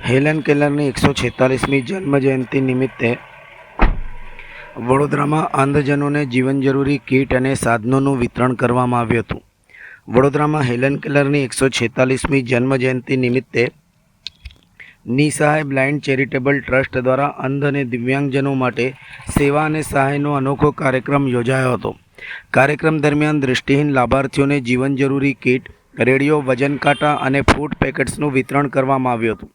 Helen કેલરની 146મી જન્મજયંતિ નિમિત્તે વડોદરામાં અંધજનોને જીવન જરૂરી કીટ અને સાધનોનું વિતરણ કરવામાં આવ્યું હતું. વડોદરામાં હેલન કેલરની 146મી જન્મજયંતિ નિમિત્તે નિસહાય બ્લાઇન્ડ ચેરિટેબલ ટ્રસ્ટ દ્વારા અંધ અને દિવ્યાંગજનો માટે સેવા અને સહાયનો અનોખો કાર્યક્રમ યોજાયો હતો. કાર્યક્રમ દરમિયાન દૃષ્ટિહીન લાભાર્થીઓને જીવન જરૂરી કીટ, રેડિયો, વજન કાંટા અને ફૂડ પેકેટ્સનું વિતરણ કરવામાં આવ્યું હતું.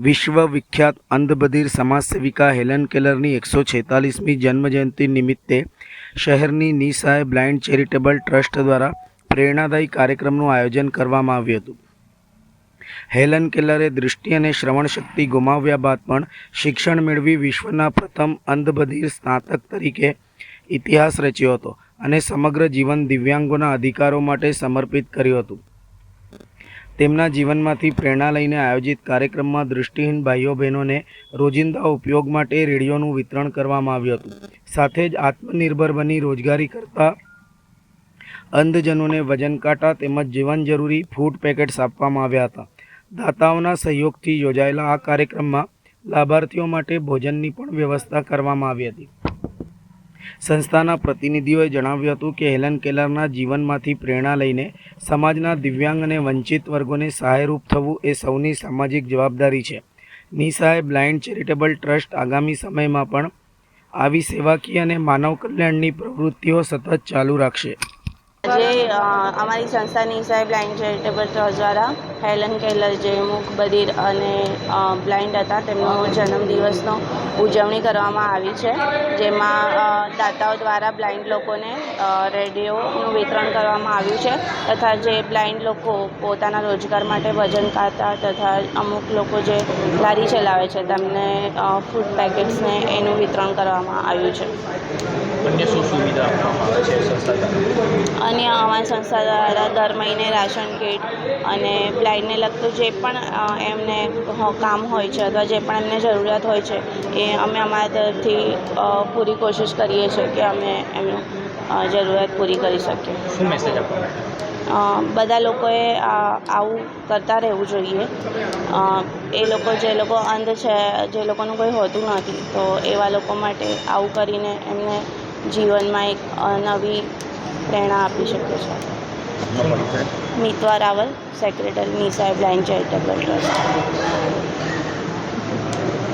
વિશ્વ વિખ્યાત અંધ બધિર સમાજ સેવિકા હેલન કેલરની 146મી જન્મજયંતિ નિમિત્તે શહેરની નિસહાય બ્લાઇન્ડ ચેરિટેબલ ટ્રસ્ટ દ્વારા પ્રેરણાદાયી કાર્યક્રમનું આયોજન કરવામાં આવ્યું હતું. હેલન કેલરે દૃષ્ટિ અને શ્રવણ શક્તિ ગુમાવ્યા બાદ પણ શિક્ષણ મેળવી વિશ્વના પ્રથમ અંધ બધિર સ્નાતક તરીકે ઇતિહાસ રચ્યો હતો અને સમગ્ર જીવન દિવ્યાંગોના અધિકારો માટે સમર્પિત કર્યું હતું. તેમના જીવનમાંથી પ્રેરણા લઈને આયોજિત કાર્યક્રમમાં દૃષ્ટિહીન ભાઈઓ બહેનોને રોજિંદા ઉપયોગ માટે રેડિયોનું વિતરણ કરવામાં આવ્યું હતું. સાથે જ આત્મનિર્ભર બની રોજગારી કરતા અંધજનોને વજન કાંટા તેમજ જીવન જરૂરી ફૂડ પેકેટ્સ આપવામાં આવ્યા હતા. દાતાઓના સહયોગથી યોજાયેલા આ કાર્યક્રમમાં લાભાર્થીઓ માટે ભોજનની પણ વ્યવસ્થા કરવામાં આવી હતી. સંસ્થાના પ્રતિનિધિઓએ જણાવ્યું હતું કે હેલન કેલરના જીવનમાંથી પ્રેરણા લઈને સમાજના દિવ્યાંગ અને વંચિત વર્ગોને સહાયરૂપ થવું એ સૌની સામાજિક જવાબદારી છે. નિસહાય બ્લાઇન્ડ ચેરિટેબલ ટ્રસ્ટ આગામી સમયમાં પણ આવી સેવાકીય અને માનવ કલ્યાણની પ્રવૃત્તિઓ સતત ચાલુ રાખશે. આજે અમારી સંસ્થા નિસહાય બ્લાઇન્ડ ચેરિટેબલ ટ્રસ્ટ દ્વારા હેલન કેલર જે મૂક બધિર અને બ્લાઇન્ડ હતા તેમનો જન્મદિવસનો ઉજવણી કરવામાં આવી છે, જેમાં દાતાઓ દ્વારા બ્લાઇન્ડ લોકોને રેડિયોનું વિતરણ કરવામાં આવ્યું છે તથા જે બ્લાઇન્ડ લોકો પોતાના રોજગાર માટે વજન કાંટા તથા અમુક લોકો જે લારી ચલાવે છે તેમને ફૂડ પેકેટ્સને એનું વિતરણ કરવામાં આવ્યું છે. અન્ય શું સુવિધા આપવામાં આવે છે સંસ્થા દ્વારા? અને અમારી સંસ્થા દ્વારા દર મહિને રાશન કીટ અને બ્લાઇન્ડને લગતું જે પણ એમને કામ હોય છે અથવા જે પણ એમને જરૂરિયાત હોય છે એ અમે અમારા તરફથી પૂરી કોશિશ કરીએ છીએ કે અમે એમનું જરૂરિયાત પૂરી કરી શકીએ. શું મેસેજ આપવામાં? બધા લોકોએ આવું કરતા રહેવું જોઈએ. એ લોકો જે લોકો અંધ છે, જે લોકોનું કોઈ હોતું નથી, તો એવા લોકો માટે આવું કરીને એમને જીવનમાં એક નવી પ્રેરણા આપી શકે છે. Mitva Raval, secretary Nissahay blind charitable trust.